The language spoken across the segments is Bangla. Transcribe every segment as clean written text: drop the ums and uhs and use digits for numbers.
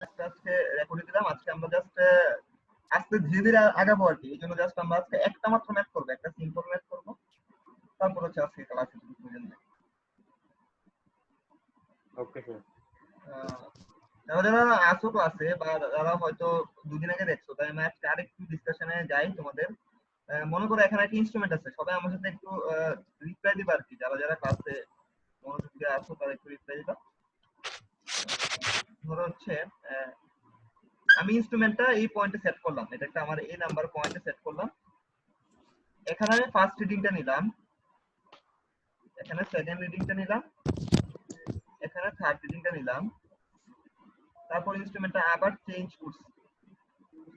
আজকে রেকর্ড দিলাম। আজকে আমরা জাস্ট আজকে ধীরে ধীরে আগাবো আর কি। এই জন্য জাস্ট আমরা আজকে একটা মাত্র ম্যাথ করবো, একটা সিম্পল ম্যাথ করবো। তারপর হচ্ছে আজকে ক্লাসে বুঝলেন না। Okay sir. যারা যারা আসো ক্লাসে বা যারা হয়তো দুদিন আগে দেখছো, তাই আমি আজকে আরেকটু ডিসকাশনে যাই তোমাদের। মনে করো এখানে একটা ইনস্ট্রুমেন্ট আছে, সবাই আমার সাথে একটু রিপ্লাই দিবা আর কি। যারা যারা ক্লাসে মনোযোগ দিয়ে আসো তারা একটু রিপ্লাই দিবা। ধরো হচ্ছে আমি ইনস্ট্রুমেন্টটা এই পয়েন্টে সেট করলাম, এটা একটা আমার এই নাম্বার পয়েন্টে সেট করলাম। এখানে আমি ফার্স্ট রিডিংটা নিলাম, এখানে সেকেন্ড রিডিংটা নিলাম, এখানে থার্ড রিডিংটা নিলাম। তারপর ইনস্ট্রুমেন্টটা আবার চেঞ্জ করছি,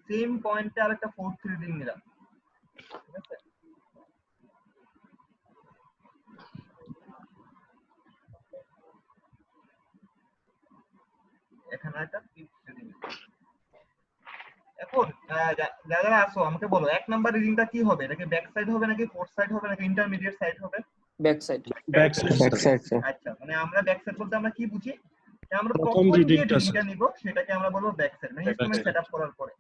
সেম পয়েন্টে আরেকটা ফোর্থ রিডিং নিলাম। ঠিক আছে, এখানে একটা ফিফথ রিডিং। এখন যারা আসো আমাকে বলো, এক নাম্বার রিডিংটা কি হবে? এটা কি ব্যাক সাইড হবে নাকি ফোর্থ সাইড হবে নাকি ইন্টারমিডিয়েট সাইড হবে? Back side. আচ্ছা, মানে আমরা ব্যাক সাইড বলতে আমরা কি বুঝি? যে আমরা প্রথম প্রথম যে রিডিংটা রিডিংটা নিব সেটাকে আমরা বলবো ব্যাক সাইড, মানে ইনস্ট্রুমেন্ট সেটআপ করার পরে।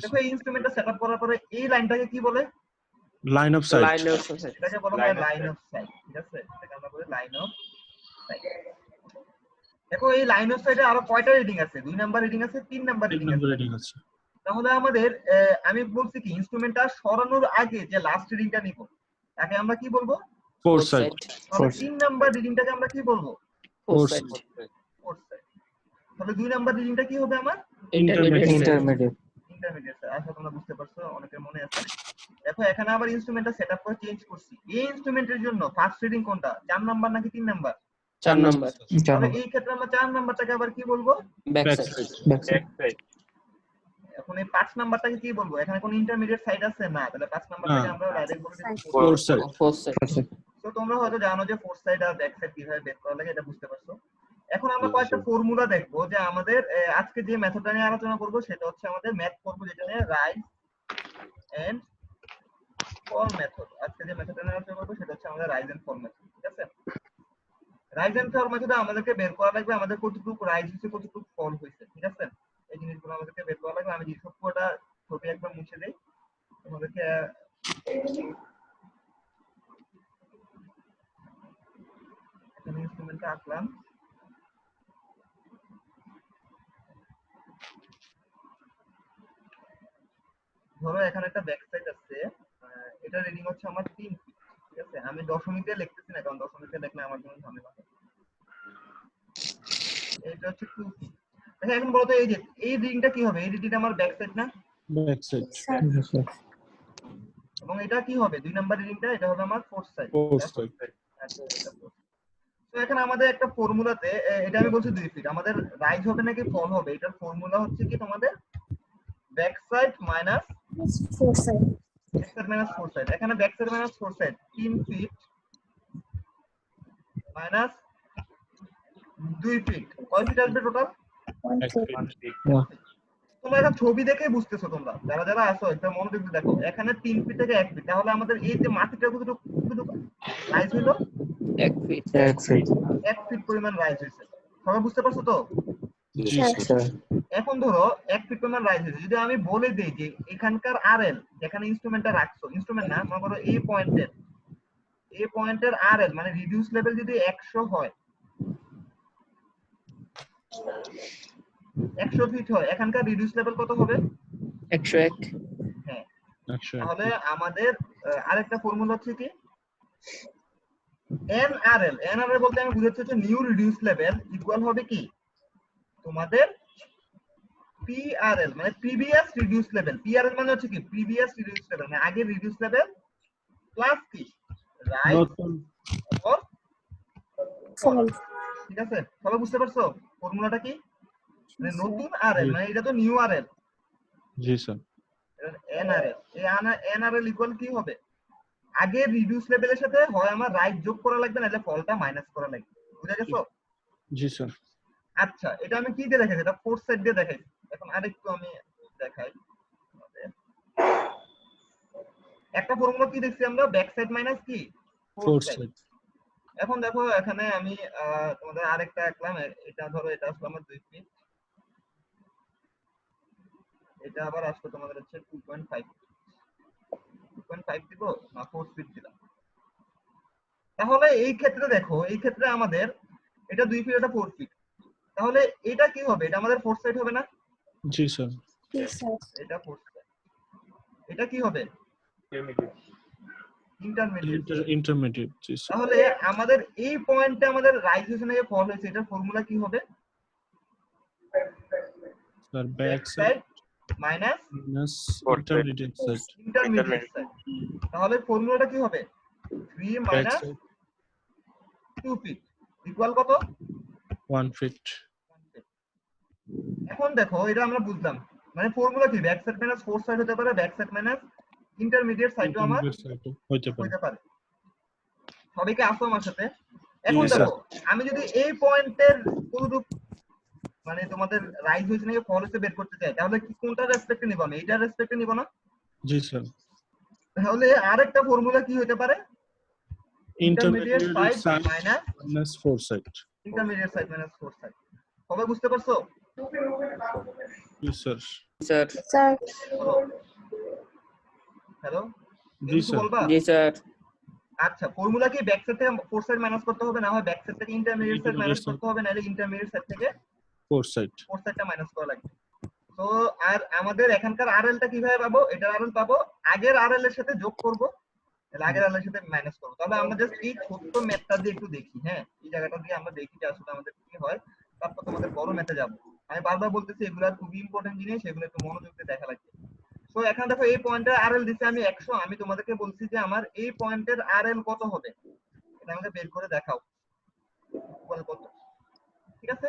দেখো এই ইনস্ট্রুমেন্টটা সেটআপ করার পরে এই লাইনটাকে কি বলে? Line of sight. Line of sight. এটাকে বলা হয় লাইন অফ সাইট। ঠিক আছে, এটাকে আমরা বলি লাইন অফ সাইট। দেখো এই লাইন অফ সাইটে আরো কয়টা রিডিং আছে? 2 নাম্বার রিডিং আছে, 3 নাম্বার রিডিং আছে। তাহলে আমাদের আমি বলছি কি ইনস্ট্রুমেন্টটা সরানোর আগে যে লাস্ট রিডিংটা নিব তাকে আমরা কি বলবো? Four side. তাহলে 3 নাম্বার রিডিংটাকে আমরা কি বলবো? Four side. Four side. তাহলে 2 নাম্বার রিডিংটা কি হবে আমার? ইন্টারমিডিয়েট। আশা তোমরা বুঝতে পারছো, অনেকের মনে আছে। দেখো এখানে আবার ইনস্ট্রুমেন্টটা সেটআপ করে চেঞ্জ করছি। এই ইনস্ট্রুমেন্টের জন্য ফার্স্ট রিডিং কোনটা? 4 নাম্বার নাকি 3 নাম্বার? 4 নাম্বার। তাহলে এই ক্ষেত্রে আমরা 4 নাম্বারটাকে আবার কি বলবো? Back side. এখন এই 5 নাম্বারটাকে কি বলবো? এখানে কোন ইন্টারমিডিয়েট সাইড আছে? না, তাহলে 5 নাম্বারটাকে আমরা ডাইরেক্ট বলে দিই ফোর সাইড। Four side. তো তোমরা হয়তো জানো যে ফোর সাইড আর ব্যাক সাইড কিভাবে বের করা লাগে, এটা বুঝতে পারছো। এখন আমরা কয়েকটা ফর্মুলা দেখবো যে আমাদের আজকে যে মেথডটা নিয়ে আলোচনা করব সেটা হচ্ছে আমাদের ম্যাথ করব যেটা নিয়ে রাইজ এন্ড ফল মেথড। আজকে যে মেথডটা নিয়ে আলোচনা করব সেটা হচ্ছে আমাদের রাইজ এন্ড ফল মেথড। ঠিক আছে, রাইজ এন্ড ফল মেথডে আমাদেরকে বের করা লাগবে আমাদের কতটুকু রাইজ হয়েছে কতটুকু ফল হয়েছে। ঠিক আছে, এই জিনিসগুলো আমাদেরকে বের করা লাগবে। আমি যে সবকটা ছবি একবার মুছে দেই তোমাদেরকে। এখানে ইনস্ট্রুমেন্টটা আঁকলাম। ধরো এখানে একটা ব্যাক সাইড আছে, এটা রিডিং হচ্ছে আমার 3 ফিট। ঠিক আছে, আমি দশমিকে লিখতেছি না, কারণ দশমিকে লিখলে আমার জন্য ঝামেলা হবে। এটা হচ্ছে 2 ফিট। আচ্ছা এখন বলো তো এই যে এই রিডিংটা কি হবে? এই রিডিংটা আমার ব্যাক সাইড না? Back side. এবং এটা কি হবে? 2 নাম্বার রিডিংটা এটা হবে আমার ফোর্থ সাইড। Four side. আচ্ছা, এটা ফোর্থ। তো এখানে আমাদের একটা ফর্মুলাতে এটা আমি বলছি 2 ফিট, আমাদের রাইজ হবে নাকি ফল হবে? এটার ফর্মুলা হচ্ছে কি তোমাদের back side minus fore side. Back side minus fore side. এখানে back side minus fore side 3 feet মাইনাস 2 ফিট, কয় ফিট আসবে টোটাল? 1 ফিট। তোমরা একটা ছবি দেখে বুঝতেছো, তোমরা যারা যারা আসো একটা মনোযোগ দিয়ে দেখো। এখানে 3 ফিট থেকে 1 ফিট, তাহলে আমাদের এই যে মাটিটা কতটুকু রাইজ হলো? 1 ফিট। 1 ফিট পরিমাণ রাইজ হয়েছে। সবাই বুঝতে পারছো তো? জি স্যার। এখন ধরো 1 ফিট পরিমাণ রাইজ হয়েছে, যদি আমি বলে দেই যে এখানকার আরএল যেখানে ইনস্ট্রুমেন্টটা রাখছো, ইনস্ট্রুমেন্ট না, মনে করো এই পয়েন্টের আরএল মানে রিডিউস লেভেল যদি 100 হয়, 100 ফিট হয়, এখানকার রিডিউস লেভেল কত হবে? 101। হ্যাঁ, 101। তাহলে আমাদের আরেকটা ফর্মুলা হচ্ছে কি এনআরএল। এনআরএল বলতে আমি বুঝাচ্ছি হচ্ছে নিউ রিডিউস লেভেল ইকুয়াল হবে কি তোমাদের পিআরএল মানে প্রিভিয়াস রিডিউস লেভেল। পিআরএল মানে হচ্ছে কি প্রিভিয়াস রিডিউস লেভেল, মানে আগের রিডিউস লেভেল প্লাস কি রাইজ অর ফল। ঠিক আছে, সবাই বুঝতে পারছো ফর্মুলাটা কি? মানে নতুন আরএল মানে এটা তো নিউ আরএল। জি স্যার। এনআরএল, এই এনআরএল ইকুয়াল কি হবে? আগে রিডিউস লেভেলের সাথে হয় আমার রাইট যোগ করা লাগবে, নাহলে ফলটা মাইনাস করা লাগবে। বুঝা গেছো? জি স্যার। আচ্ছা, এটা আমি কি দিয়ে দেখাইছি? এটা ফোর্থ সাইড দিয়ে দেখাইছি। এখন আরেকটু আমি দেখাই। একটা ফর্মুলা কি দেখছি আমরা? ব্যাক সাইড মাইনাস কি ফোর ফোর্থ সাইড। সাইড। এখন দেখো এখানে আমি তোমাদের আরেকটা আঁকলাম। এটা ধরো এটা আসলে আমার 2 ফিট, এটা আবার আসলে তোমাদের হচ্ছে 2.5 দিব না 4 ফিট দিলাম। তাহলে এই ক্ষেত্রে দেখো, এই ক্ষেত্রে আমাদের এটা 2 ফিট, এটা 4 ফিট, তাহলে এটা কি হবে? এটা আমাদের 4 সাইড হবে না? জি স্যার। Yes, sir. এটা 4 সাইড। এটা কি হবে? ইন্টারমিডিয়েট। ইন্টারমিডিয়েট। জি স্যার। তাহলে আমাদের এই পয়েন্টে আমাদের রাইজ হয়েছে না ফল হয়েছে, এটার ফর্মুলা কি হবে? Sir back back side side minus minus Fourth side. Intermediate side. Intermediate side. তাহলে ফর্মুলাটা কি হবে? 3 back minus side 2 feet equal কত? 1 ফিট। এখন দেখো এটা আমরা বুঝলাম, মানে ফর্মুলা কি? ব্যাক সাইড মাইনাস 4 সাইড হতে পারে, ব্যাক সাইড মাইনাস ইন্টারমিডিয়েট সাইডও আমার ইন্টারমিডিয়েট সাইড হইতে পারে। হতে পারে। সবাইকে আসো আমার সাথে। এখন জি, স্যার। দেখো আমি যদি এই পয়েন্টের কোনরূপ মানে তোমাদের রাইজ হয়েছে নাকি ফল হয়েছে বের করতে চাই, তাহলে কি কোনটার রেসপেক্টে নিব? আমি এইটার রেসপেক্টে নিব না? জি স্যার। তাহলে আরেকটা ফর্মুলা কি হতে পারে? Intermediate side side minus minus 4 side. Intermediate side minus 4 side. সবাই বুঝতে পারছো? জি স্যার। স্যার। Sir. হ্যালো, জি কিছু স্যার। বলবা? জি স্যার। আচ্ছা, ফর্মুলা কি ব্যাক সাইড থেকে 4 সাইড মাইনাস করতে হবে, না হয় ব্যাক সাইড থেকে ইন্টারমিডিয়েট সাইড মাইনাস Intermediate করতে হবে, নাহলে ইন্টারমিডিয়েট সাইড থেকে 4 সাইড। 4 সাইডটা মাইনাস করা লাগবে। তো আর আমাদের এখানকার আরএলটা কিভাবে পাবো? এটার আরএল পাবো আগের আরএল এর সাথে যোগ করব, তাহলে আগের আরএল এর সাথে মাইনাস করব। তবে আমরা জাস্ট এই ছোট্ট ম্যাথটা দিয়ে একটু দেখি, হ্যাঁ এই জায়গাটা দিয়ে আমরা দেখি যে আসলে আমাদের কি হয়, তারপর তোমাদের বড় ম্যাথে যাব। আমি বারবার বলতেছি এগুলো খুবই ইম্পর্টেন্ট জিনিস, এগুলো একটু মনোযোগ দিয়ে দেখা লাগবে। সো এখানে দেখো এই পয়েন্টের আরএল দিছি আমি 100, আমি তোমাদেরকে বলছি যে আমার এই পয়েন্টের আরএল কত হবে, এটা আমাকে বের করে দেখাও বল কত। ঠিক আছে,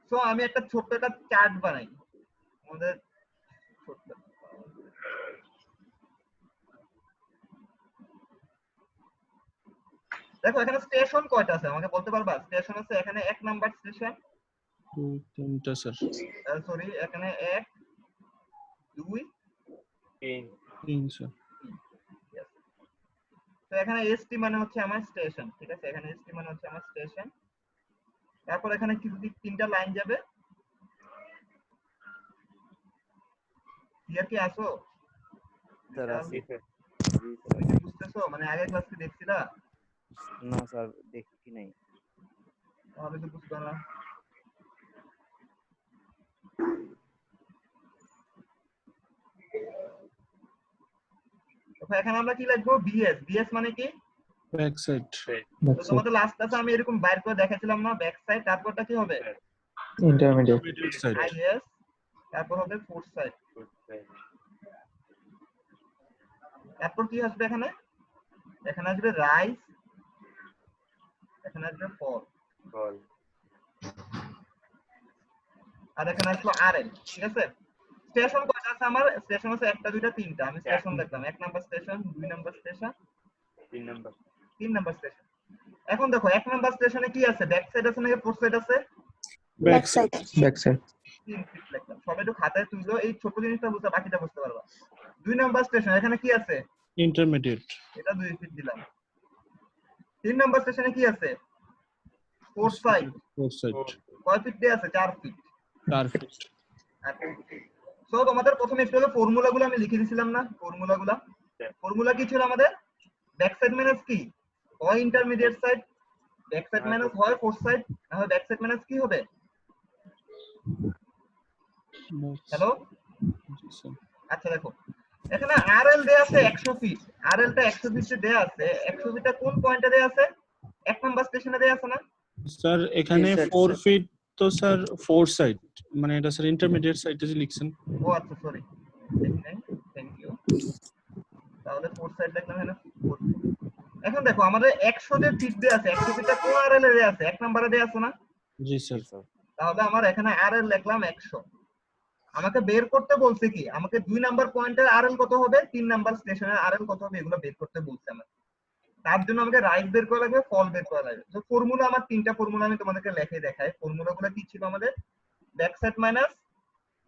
সো আমি একটা ছোট্ট একটা চার্ট বানাই আমাদের ছোট্ট। দেখো এখানে স্টেশন কয়টা আছে আমাকে বলতে পারবা? স্টেশন আছে এখানে 1 নাম্বার স্টেশন, 2 3টা স্যার। সরি এখানে 1 2 3 স্যার। তো এখানে এসটি মানে হচ্ছে আমার স্টেশন, ঠিক আছে, এখানে এসটি মানে হচ্ছে আমার স্টেশন। তারপর এখানে কি তিনটা লাইন যাবে, কি আসো স্যার আসি স্যার। তুমি কি বুঝতেছো? মানে আগের ক্লাসে দেখছিলা? না স্যার দেখি নাই। তাহলে তো বুঝবা না। তো এখানে আমরা কি লিখবো? বিএস। বিএস মানে কি? Back side. তো তোমাদের লাস্ট ক্লাসে আমি এরকম বাইর করে দেখাছিলাম না, ব্যাক সাইড, তারপরটা কি হবে? Intermediate side. আইএস, তারপর হবে ফোর সাইড, তারপর কি আসবে এখানে? এখানে আসবে রাইজ, এখানে আসবে ফল, আর এখানে আসলো আরএল। ঠিক আছে, স্টেশন কয়টা আছে আমার? স্টেশন আছে একটা দুইটা তিনটা, আমি স্টেশন দেখলাম 1 number station, 2 number station, 3 number station. এখন দেখো 1 নাম্বার স্টেশনে কি আছে? ব্যাক সাইড আছে নাকি ফোর সাইড আছে? Back side. Back side. 3 feet লিখলাম। সবাই একটু খাতায় তুললো, এই ছোট জিনিসটা বুঝতে, বাকিটা বুঝতে পারবা। 2 নাম্বার স্টেশন এখানে কি আছে? ইন্টারমিডিয়েট। এটা 2 ফিট দিলাম। 3 নাম্বার স্টেশনে কি আছে? Four side. 4 সাইড। কয় ফিট দিয়ে আছে? 4 ফিট। 4 ফিট। সো তোমাদের প্রথমে একটু আগে ফর্মুলাগুলো আমি লিখে দিছিলাম না? ফর্মুলা কি ছিল আমাদের? ব্যাক সাইড মাইনাস কি হয় intermediate side, back side minus হয় ফোর সাইড, তাহলে ব্যাক সাইড মাইনাস কি হবে? হ্যালো, আচ্ছা দেখো এখানে আরএল দেয়া আছে 100 ফিট, আরএলটা 100 ফিটে দেয়া আছে। 100 ফিটটা কোন পয়েন্টে দেয়া আছে? 1 নাম্বার স্টেশনে দেয়া আছে না? স্যার এখানে 4 ফিট তো স্যার 4 সাইড, মানে এটা স্যার ইন্টারমিডিয়েট সাইডে যে লিখছেন। ও আচ্ছা সরি, থ্যাংক ইউ। তাহলে ফোর সাইড লিখলাম এখানে 4 ফিট। এখন দেখো আমাদের 100 যে ফিট দেয়া আছে, 100 ফিটটা কোন আরএল এ দেয়া আছে? 1 নম্বরে দেয়া আছে না? জি স্যার। তাহলে আমার এখানে আরএল লিখলাম 100। আমাকে বের করতে বলছে কি? আমাকে 2 নাম্বার পয়েন্টের আরএল কত হবে, 3 নাম্বার স্টেশনের আরএল কত হবে, এগুলো বের করতে বলছে আমাকে। তার জন্য আমাকে রাইট বের করা লাগবে, ফল বের করা লাগবে। তো ফর্মুলা আমার তিনটা ফর্মুলা আমি তোমাদেরকে লিখে দেখাই। ফর্মুলাগুলো কি ছিল আমাদের? Back side minus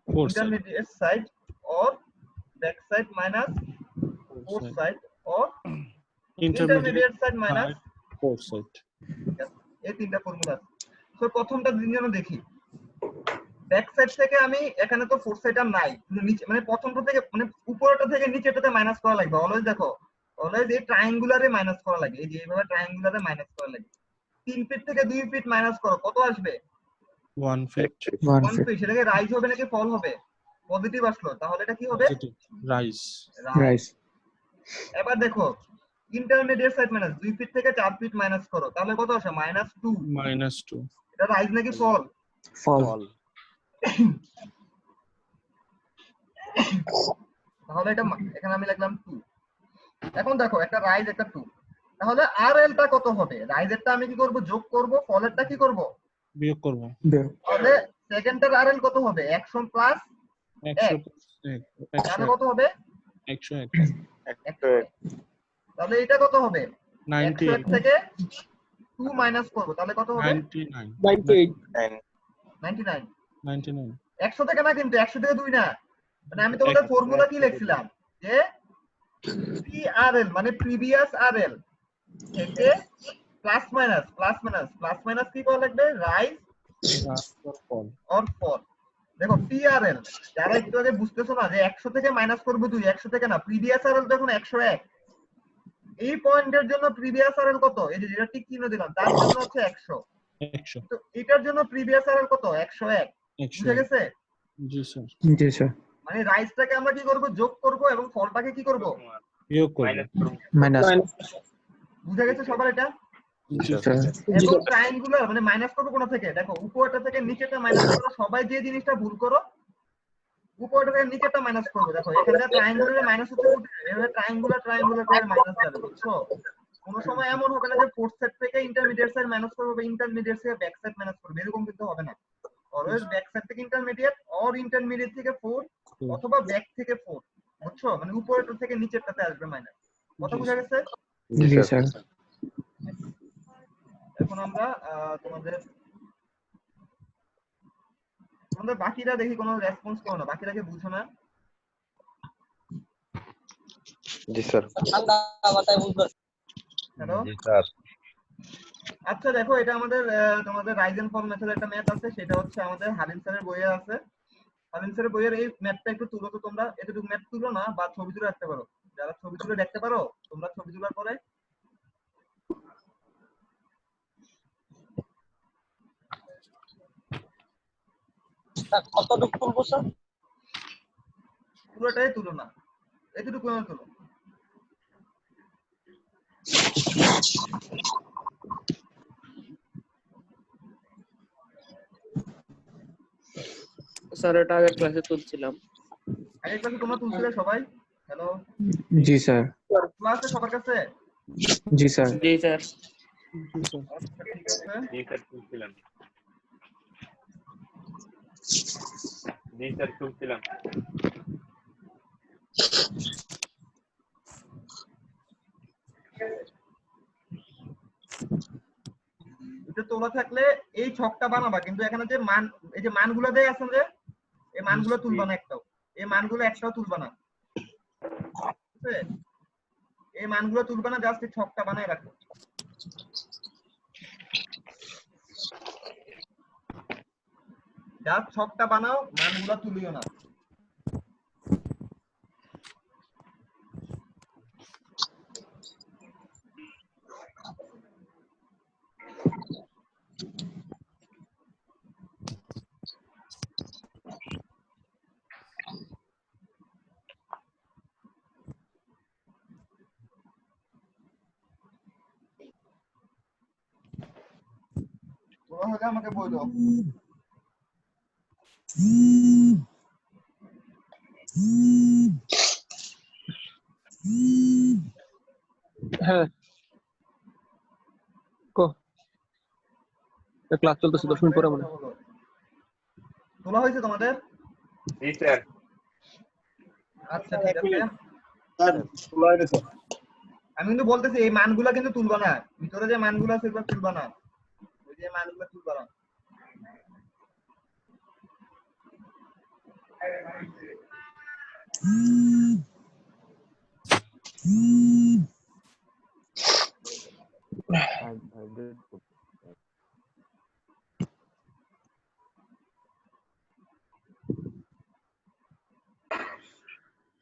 4 side. Intermediate side or back side minus fore side or intermediate side minus 4 side. এই তিনটা ফর্মুলা আছে। তো প্রথমটা দিন জন্য দেখি। ব্যাক সাইড থেকে আমি এখানে তো ফোর সাইড আর নাই, কিন্তু নিচে মানে প্রথমটা থেকে মানে উপরটা থেকে নিচেটাতে মাইনাস করা লাগবে। অলওয়েজ দেখো, অলওয়েজ এই ট্রায়াঙ্গুলারে মাইনাস করা লাগে, এই যে এইভাবে ট্রায়াঙ্গুলারে মাইনাস করা লাগে। 3 ফিট থেকে 2 ফিট মাইনাস করো, কত আসবে? 1 feet 1 ফিট। সেটাকে রাইজ হবে নাকি ফল হবে? পজিটিভ আসলো, তাহলে এটা কি হবে? positive rise rise. এবার দেখো ইন্টারমিডিয়েট সাইড মাইনাস 2 ফিট থেকে 4 ফিট মাইনাস করো, তাহলে কত আসে? -2। -2 এটা রাইজ নাকি ফল? ফল। তাহলে এটা এখানে আমি লিখলাম 2। এখন দেখো একটা রাইজ একটা 2, তাহলে আরএল টা কত হবে? রাইজেরটা আমি কি করব? যোগ করব, ফলেরটা কি করব? বিয়োগ করব। তাহলে সেকেন্ডের আরএল কত হবে? 100 প্লাস 100 তাহলে কত হবে? 101 তাহলে এটা কত হবে? 98 101 থেকে 2 মাইনাস করব, তাহলে কত হবে? 99 99। 99 100 থেকে না, কিন্তু 100 থেকে 2 না, মানে আমি তোমাদের ফর্মুলা কি লিখছিলাম যে পিআরএল মানে প্রিভিয়াস আরএল থেকে প্লাস মাইনাস কি করা লাগবে? রাইজ ফল অর ফল। দেখো পিআরএল যারা একটু আগে বুঝতেছো না যে 100 থেকে মাইনাস করবো 2, 100 থেকে না, প্রিভিয়াস আরএল তো এখন 101। এই পয়েন্টের জন্য প্রিভিয়াস আরএল কত? এই যে যেটা টিক চিহ্ন দিলাম তার জন্য হচ্ছে 100। 100 তো এটার জন্য প্রিভিয়াস আরএল কত? 101। বুঝে গেছে? জি স্যার জি স্যার। মানে রাইজটাকে আমরা কি করব? যোগ করব এবং ফলটাকে কি করব? বিয়োগ করব। মাইনাস। বুঝে গেছে সবার এটা? জি স্যার এবং ট্রায়াঙ্গুলার মানে মাইনাস করব কোথা থেকে? দেখো উপরটা থেকে নিচেটা মাইনাস করো, সবাই যে জিনিসটা ভুল করো উপরটা থেকে নিচেটা মাইনাস করবে। দেখো এখানে ট্রায়াঙ্গুলারে মাইনাস হচ্ছে এভাবে ট্রায়াঙ্গুলার করে মাইনাস যাবে, বুঝছো? কোন সময় এমন হবে না যে ফোর্থ সাইড থেকে ইন্টারমিডিয়েট সাইড মাইনাস করবে বা ইন্টারমিডিয়েট থেকে ব্যাক সাইড মাইনাস করবে, এরকম কিন্তু হবে না। অলওয়েজ ব্যাক সাইড থেকে ইন্টারমিডিয়েট অর ইন্টারমিডিয়েট থেকে 4 অথবা ব্যাক থেকে 4, বুঝছো? মানে উপরটা থেকে নিচেরটাতে আসবে মাইনাস। কথা বুঝা গেছে? জি স্যার। এখন আমরা তোমাদের বাকিরা দেখি কোনো রেসপন্স করো না, বাকিরা কি বুঝো না? জি স্যার। হ্যালো জি স্যার। আচ্ছা দেখো এটা আমাদের তোমাদের রাইজ এন্ড ফল মেথড একটা ম্যাথ আছে, সেটা হচ্ছে আমাদের হালিম স্যারের বইয়ে আছে। হালিম স্যারের বইয়ের এই ম্যাথটা একটু তুলো তো তোমরা, এতটুকু ম্যাথ তুলো না বা ছবি তুলে রাখতে পারো। যারা ছবি তুলে দেখতে পারো তোমরা ছবি তোলার পরে কতটুকু তুলবো স্যার? পুরোটাই তুলো না, এতটুকু তুলো। স্যার এটা আগের ক্লাসে তুলছিলাম। আগের ক্লাসে তোমরা তুলছিলে সবাই? হ্যালো জি স্যার। ক্লাসে সবার কাছে? জি স্যার। জি স্যার। আচ্ছা ঠিক আছে। জি স্যার তুলছিলাম। জি স্যার তুলছিলাম। এটা তোলা থাকলে এই ছকটা বানাবা, কিন্তু এখানে যে মান এই যে মানগুলো দেয়া আছে যে এই মানগুলো তুলবা না একটাও, এই মানগুলো একটাও তুলবা না, ঠিক আছে? এই মানগুলো তুলবা না, জাস্ট এই ছকটা বানায় রাখো। জাস্ট ছকটা বানাও, মানগুলো তুলিও না। তোমরা হলে আমাকে বলো। হ্যাঁ ক্লাস চলতেছে 10 মিনিট পরে মনে হয়। তোলা হয়েছে তোমাদের? জি স্যার। আচ্ছা ঠিক আছে। আমি কিন্তু বলতেছি এই মানগুলা কিন্তু তুলবা না, ভিতরে যে মানগুলো আছে সেগুলো তুলবা না, ওই যে মানগুলো তুলবা না।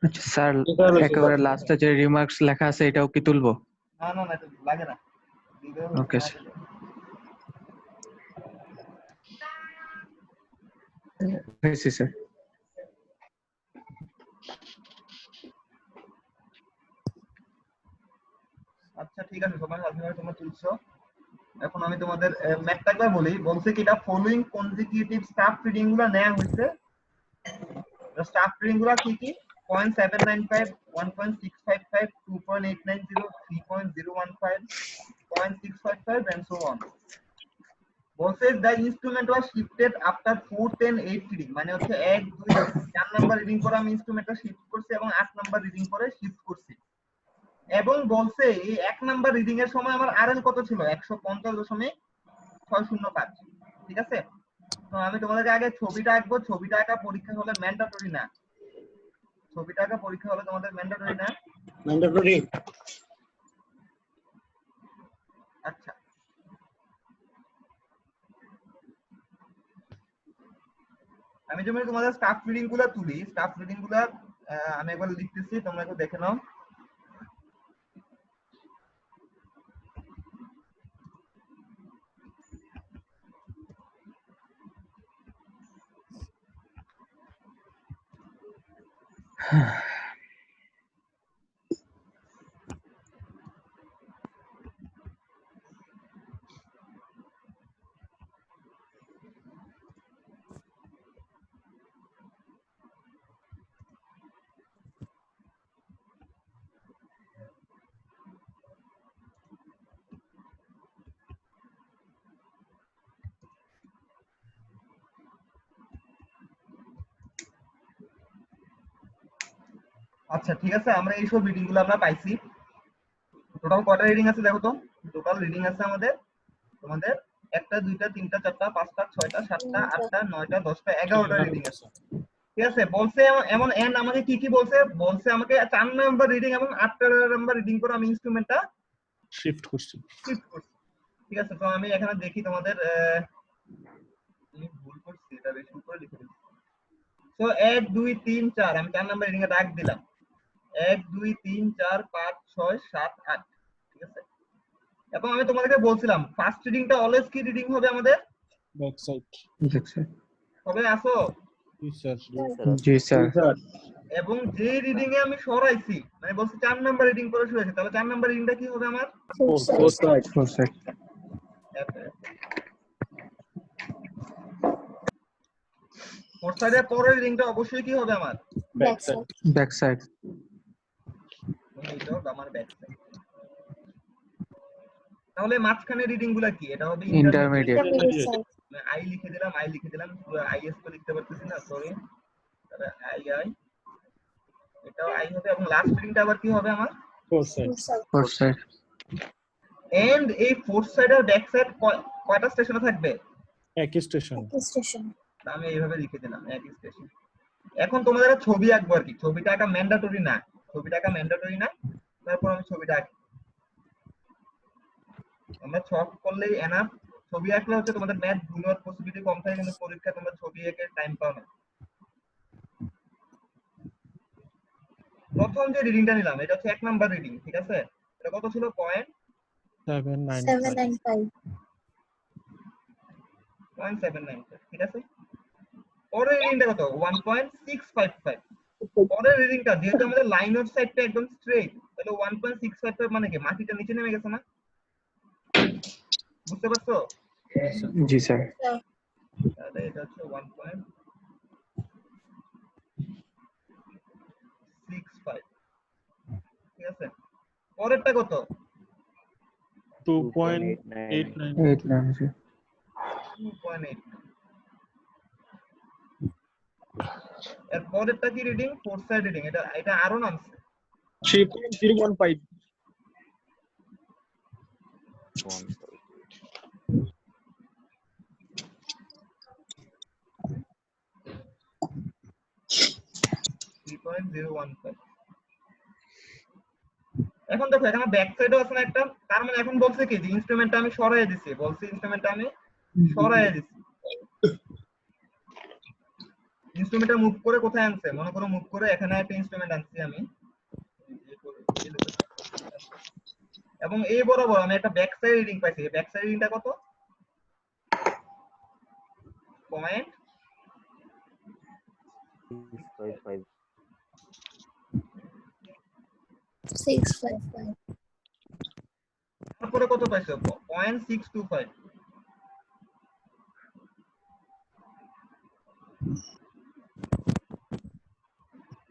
আচ্ছা স্যার, একেবারে লাস্টে যে রিমার্কস লেখা আছে এটাও কি তুলবো? না না না, এটা লাগে না। Okay sir. আচ্ছা ঠিক আছে, তোমার হাজবেন্ড তোমরা তুলছো। এখন আমি তোমাদের ম্যাথটা একবার বলি। বলছে কি, এটা ফলোইং কনজিকিউটিভ স্টাফ রিডিং গুলো নেওয়া হয়েছে। স্টাফ রিডিং গুলো কি কি? 0.795, 1.655, 2.890, 3.015, 0.655 and so on. বলছে the instrument was shifted after 4, 10, 8 reading, মানে হচ্ছে 1, 2, 4 নাম্বার রিডিং করে আমি ইনস্ট্রুমেন্টটা শিফট করছি এবং 8 নাম্বার রিডিং করে শিফট করছি। এবং বলছে এই 1 নাম্বার রিডিং এর সময় আমার আরএল কত ছিল? 150.605। ঠিক আছে, তো আমি তোমাদেরকে আগে ছবিটা আঁকবো। ছবিটা আঁকা পরীক্ষা হলে ম্যান্ডেটরি না। ছবিটা আঁকা পরীক্ষা হলে তোমাদের ম্যান্ডেটরি না? ম্যান্ডেটরি। আচ্ছা, আমি যেমন তোমাদের স্টাফ রিডিং গুলো তুলি, স্টাফ রিডিং গুলো আমি একবার লিখতেছি, তোমরা একটু দেখে নাও। আচ্ছা ঠিক আছে, আমরা এইসব রিডিং গুলো আমরা পাইছি। টোটাল কয়টা রিডিং আছে দেখো তো? টোটাল রিডিং আছে আমাদের তোমাদের 1টা 2টা 3টা 4টা 5টা 6টা 7টা 8টা 9টা 10টা 11টা রিডিং আছে। ঠিক আছে, বলছে এমন এন্ড আমাকে কি কি বলছে? বলছে আমাকে 4 নাম্বার রিডিং এবং 8টা নাম্বার রিডিং করে আমি ইনস্ট্রুমেন্টটা শিফট করছি। ঠিক আছে, তো আমি এখানে দেখি তোমাদের আমি ভুল করছি, এটা বেশি উপরে লিখে দিচ্ছি। তো 1 2 3 4 আমি 4 নাম্বার রিডিং এ দাগ দিলাম। 1 2 3 4 5 6 7 8। ঠিক আছে, এবং আমি তোমাদেরকে বলছিলাম ফার্স্ট রিডিংটা অলওয়েজ কি রিডিং হবে আমাদের? Back side. সবাই আসো? জি স্যার। এবং যে রিডিং এ আমি সরাইছি, মানে বলছি 4 নাম্বার রিডিং করে সরাইছি, তাহলে 4 নাম্বার রিডিংটা কি হবে আমার? Four side. ফোর সাইডের পরের রিডিংটা অবশ্যই কি হবে আমার? Back side. Back side. এইটা হবে আমার ব্যাক সাইড। তাহলে মাঝখানে রিডিং গুলা কি? এটা হবে ইন্টারমিডিয়েট। সাইড। আই লিখে দিলাম পুরো আইএস তো লিখতে পারতেছি না, সরি। তাহলে আই এটাও আই হবে, এবং লাস্ট রিডিংটা আবার কি হবে আমার? Four side. এন্ড এই ফোর সাইড আর ব্যাক সাইড কয়টা স্টেশনে থাকবে? একই স্টেশন। আমি এইভাবে লিখে দিলাম একই স্টেশন। এখন তোমাদের ছবি আঁকবো আর কি। ছবিটা আঁকা ম্যান্ডেটরি না, তারপর আমি ছবিটা আঁকি। আমরা ছক করলেই এনাফ। ছবি আঁকলে হচ্ছে তোমাদের ম্যাথ ভুল হওয়ার পসিবিলিটি কম থাকে, কিন্তু পরীক্ষা তোমরা ছবি এঁকে টাইম পাও না। প্রথম যে রিডিংটা নিলাম এটা হচ্ছে 1 নাম্বার রিডিং। ঠিক আছে, এটা কত ছিল? 0.795। ঠিক আছে, পরের রিডিংটা কত? 1.655। পরের রিডিংটা যেহেতু আমাদের লাইন অফ সাইডটা একদম স্ট্রেট, তাহলে 1.655 মানে কি মাটিটা নিচে নেমে গেছে না? বুঝতে পারছো? জি স্যার। তাহলে এটা হচ্ছে 1.65। ঠিক আছে, পরেরটা কত? 2.89। 2.8। এর পরেরটা কি রিডিং? Four side reading. এটা আরো নামছে 3.015। এখন দেখো এখানে ব্যাক সাইডও আছে না একটা, তার মানে এখন বলছে কি যে ইনস্ট্রুমেন্টটা আমি সরাইয়া দিছি। ইনস্ট্রুমেন্টটা মুভ করে কোথায় আনছে, মনে করো মুভ করে এখানে একটা ইনস্ট্রুমেন্ট আনছি আমি, এবং এই বরাবর আমি একটা ব্যাক সাইড রিডিং পাইছি। ব্যাক সাইড রিডিংটা কত? 655 655 তারপরে কত পাইছো? 0.625।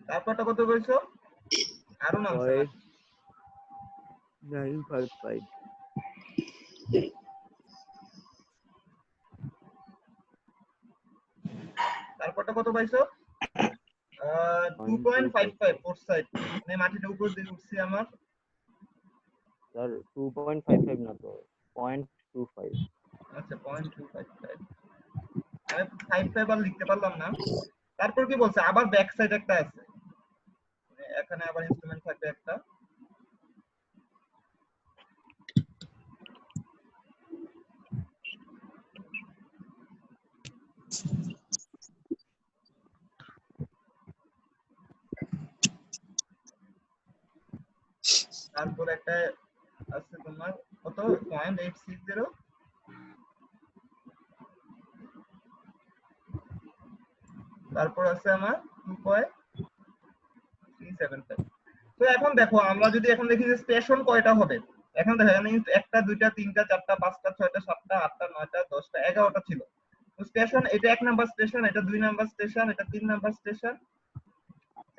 তারপরটা কত পাইছো? আরো নামছে না। 955 তারপরটা কত পাইছো? 2.55 ফোর সাইড, মানে মাটিটার উপর দিয়ে উঠছি আমার। স্যার 2.55 না তো 0.25 আচ্ছা 0.255, আমি 55 আর লিখতে পারলাম না। তারপর কি বলছে? আবার ব্যাক সাইড একটা আছে, এখানে আবার ইনস্ট্রুমেন্ট থাকবে একটা। তারপর একটা আছে তোমার কত? 0.860। তারপর আছে আমার 2.375। তো এখন দেখো আমরা যদি এখন দেখি যে স্টেশন কয়টা হবে, এখন দেখো এখানে কিন্তু 1টা 2টা 3টা 4টা 5টা 6টা 7টা 8টা 9টা 10টা 11টা ছিল। তো স্টেশন এটা 1 নাম্বার স্টেশন, এটা 2 নাম্বার স্টেশন, এটা 3 নাম্বার স্টেশন,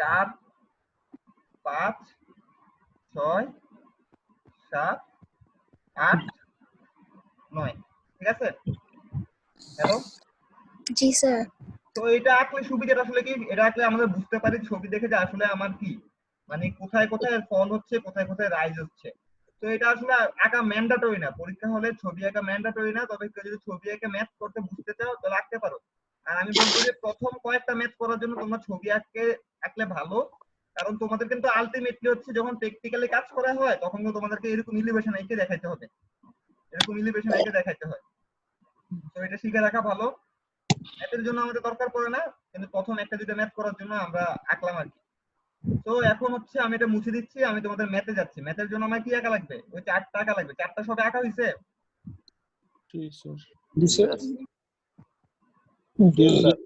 4 5 6 7 8 9। ঠিক আছে? হ্যালো, জি স্যার। তো এটা আঁকলে সুবিধাটা আসলে কি, এটা আঁকলে আমাদের বুঝতে পারি ছবি দেখে যে আসলে আমার কি মানে কোথায় কোথায় ফল হচ্ছে, কোথায় কোথায় রাইজ হচ্ছে। তো এটা আসলে আঁকা ম্যান্ডেটরি না, পরীক্ষা হলে ছবি আঁকা ম্যান্ডেটরি না, তবে কেউ যদি ছবি এঁকে ম্যাথ করতে বুঝতে চাও তাহলে আঁকতে পারো। আর আমি বলবো যে প্রথম কয়েকটা ম্যাথ করার জন্য তোমরা ছবি আঁকলে ভালো, কারণ তোমাদের কিন্তু আলটিমেটলি হচ্ছে যখন প্র্যাকটিক্যালি কাজ করা হয় তখন কিন্তু তোমাদেরকে এরকম এলিভেশন এঁকে দেখাইতে হবে, এরকম এলিভেশন এঁকে দেখাইতে হয়। তো এটা শিখে রাখা ভালো। ম্যাথের জন্য আমাদের দরকার পড়ে না, কিন্তু প্রথম একটা দুটো ম্যাথ করার জন্য আমরা আঁকলাম আর কি। তো এখন হচ্ছে আমি এটা মুছে দিচ্ছি, আমি তোমাদের ম্যাথে যাচ্ছি। ম্যাথের জন্য আমার কি আঁকা লাগবে? ওই 4টা আঁকা লাগবে। 4টা সবে আঁকা হয়েছে? জি স্যার। জি স্যার। জি স্যার।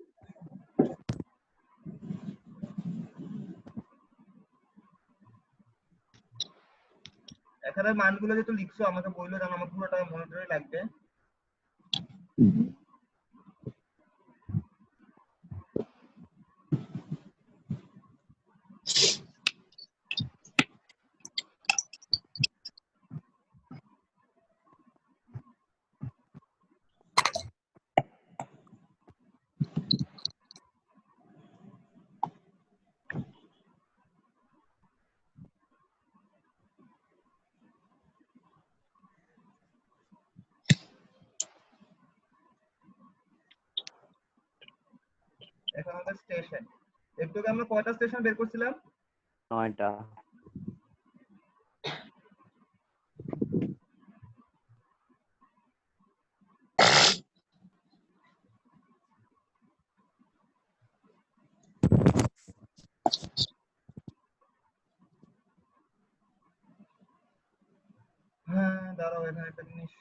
এখানে মানগুলো যেহেতু লিখছো আমাকে বললো, যেন আমার পুরোটা মনিটরে লাগবে। এখন আমাদের স্টেশন, একটু আগে আমরা কয়টা স্টেশন বের করছিলাম? 9টা হ্যাঁ দাঁড়াও, এখানে একটা জিনিস,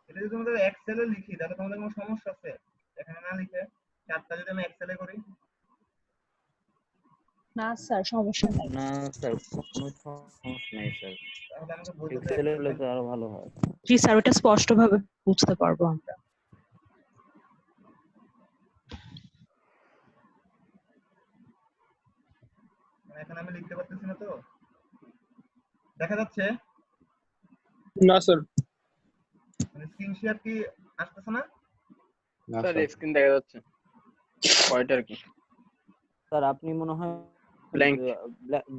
এটা যদি তোমাদের এক্সেলে লিখি তাহলে তোমাদের কোনো সমস্যা আছে? এখানে না লিখে 4টা যদি আমি এক্সেলে করি? না স্যার, সমস্যা নাই। না স্যার কোনো সমস্যা নাই স্যার, তাহলে আমাকে বইতে এক্সেলে হলে তো আরো ভালো হয়। জি স্যার, ওটা স্পষ্টভাবে বুঝতে পারবো আমরা। এখন আমি লিখতে পারতেছি না, তো দেখা যাচ্ছে না স্যার। মানে স্ক্রিন শেয়ার কি আসতেছে না? স্যার স্ক্রিন দেখা যাচ্ছে কয়টার কি স্যার আপনি মনে হয় ব্ল্যাঙ্ক।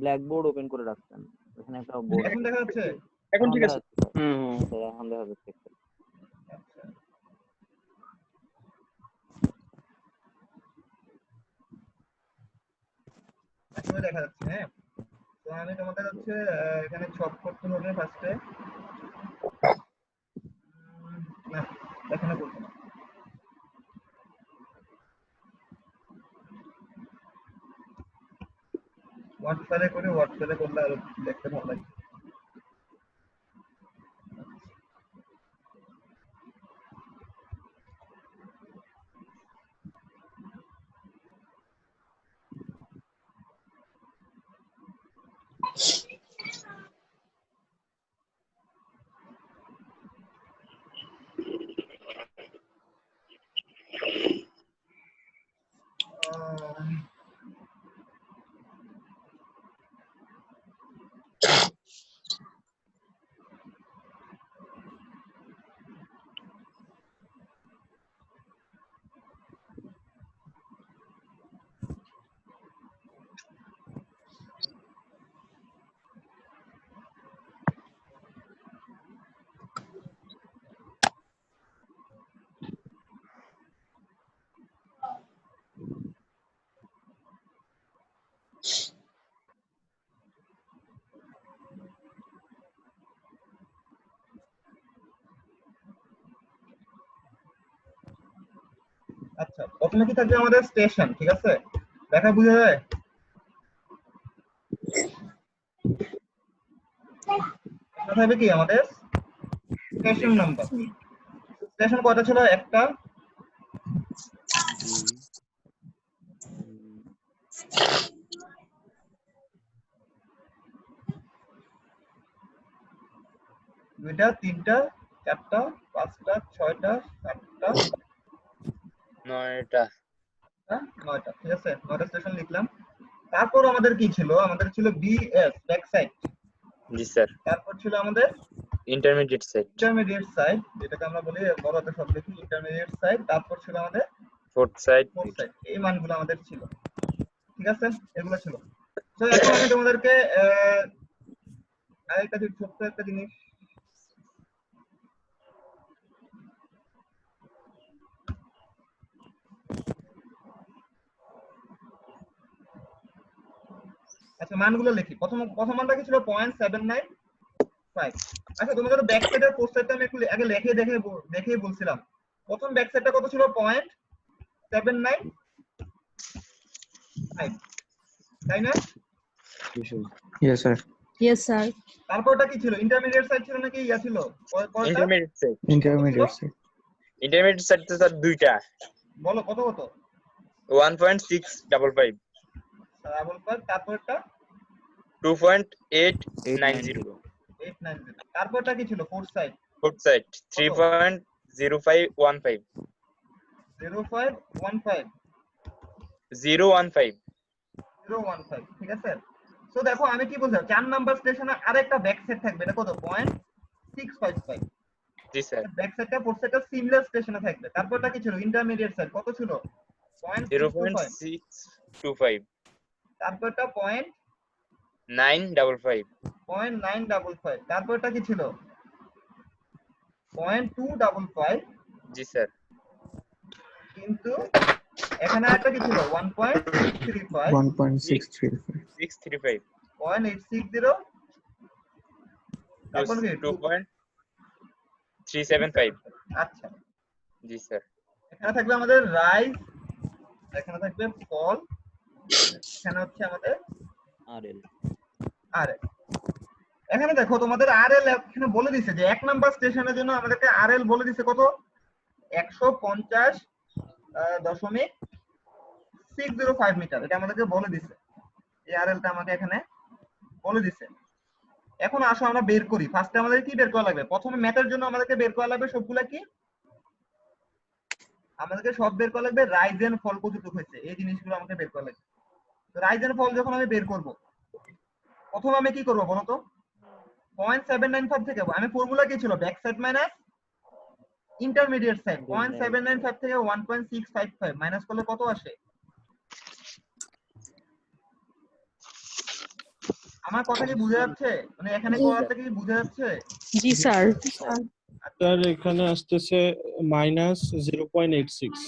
ব্ল্যাক বোর্ড ওপেন করে রাখছেন, এখানে একটা বোর্ড এখন দেখা যাচ্ছে? এখন ঠিক আছে। হুম স্যার এখন দেখা যাচ্ছে। আচ্ছা, এখনো দেখা যাচ্ছে। হ্যাঁ, তো আমি তোমাদের হচ্ছে এখানে ছক করতে হবে ফার্স্টে। না এখানে করতে না, ওয়ার্ড ফাইলে করে, ওয়ার্ড ফাইলে করলে আরো দেখতে ভালো লাগে। আচ্ছা, প্রথমে কি থাকবে আমাদের স্টেশন, ঠিক আছে? দেখা বুঝা যায়? থাকবে কি আমাদের স্টেশন নাম্বার। স্টেশন কয়টা ছিল? একটা, দুইটা, তিনটা, চারটা, পাঁচটা, ছয়টা, সাতটা, 9টা। নয়টা, ঠিক আছে? 9টা স্টেশন লিখলাম। তারপর আমাদের কি ছিল? আমাদের ছিল বিএস ব্যাক সাইড। জি স্যার। তারপর ছিল আমাদের ইন্টারমিডিয়েট সাইড। ইন্টারমিডিয়েট সাইড, যেটাকে আমরা বলি বড় হাতের সব লিখি ইন্টারমিডিয়েট সাইড। তারপর ছিল আমাদের ফোর্থ সাইড। Fourth side. এই মানগুলো আমাদের ছিল, ঠিক আছে? এগুলো ছিল। তো এখন আমি তোমাদেরকে আরেকটা ছোট্ট একটা জিনিস আচ্ছা মানগুলো লিখি। প্রথম মানটা কি ছিল? 0.795। আচ্ছা তোমাদের ব্যাক সাইডের ফোর্থ সাইডটা আমি একটু আগে দেখে বলছিলাম। প্রথম ব্যাক সাইডটা কত ছিল? 0.795, তাই না? Yes sir. Yes sir. তারপরটা কি ছিল? ইন্টারমিডিয়েট সাইড ছিল নাকি ইয়া ছিল? Intermediate side. Intermediate sir. Intermediate side তো স্যার দুইটা। বলো কত কত? 1.655। তারপরটা 2.890। 890। তারপরটা কি ছিল? Fourth side. Fourth side 3.0515। 0515 015। ঠিক আছে? তো দেখো আমি কি বলছি, 4 নাম্বার স্টেশনে আরেকটা ব্যাক সাইড থাকবে, এটা কত? 0.655। জি স্যার। ব্যাক সাইডটা ফোর্থ সাইডটা সিমলেস স্টেশনে থাকবে। তারপরটা কি ছিল? ইন্টারমিডিয়েট সাইড কত ছিল? 0.625। তারপরটা 955। 0.955। তারপরটা কি ছিল? 0.255। জি স্যার। কিন্তু এখানে একটা কি ছিল? 1.635। 1.635। 0.860। তারপর কি? 2.375। আচ্ছা, জি স্যার। এখানে থাকবে আমাদের রাইজ, এখানে থাকবে ফল, এখানে হচ্ছে আমাদের আরএল। আরএল। এখানে দেখো তোমাদের আরএল এখানে বলে দিছে যে 1 নাম্বার স্টেশনের জন্য আমাদেরকে আরএল বলে দিছে কত? 150.605 মিটার। এটা আমাদেরকে বলে দিছে। এই আরএলটা আমাকে এখানে বলে দিছে। এখন আসো আমরা বের করি। ফার্স্টে আমাদের কি বের করা লাগবে? প্রথমে ম্যাথের জন্য আমাদেরকে বের করা লাগবে সবগুলা কি? আমাদেরকে সব বের করা লাগবে রাইজ এন্ড ফল কতটুকু হয়েছে, এই জিনিসগুলো আমাকে বের করা লাগবে। তো রাইজ এন্ড ফল যখন আমি বের করব, প্রথমে আমি কি করব বলো তো? 0.795 থেকে আমি ফর্মুলা কি ছিল? Back side minus intermediate side. 0.795 থেকে 1.655 মাইনাস করলে কত আসে? আমার কথা কি বুঝা যাচ্ছে? মানে এখানে করাতে কি বুঝা যাচ্ছে? জি স্যার। স্যার এখানে আসতেছে -0.86।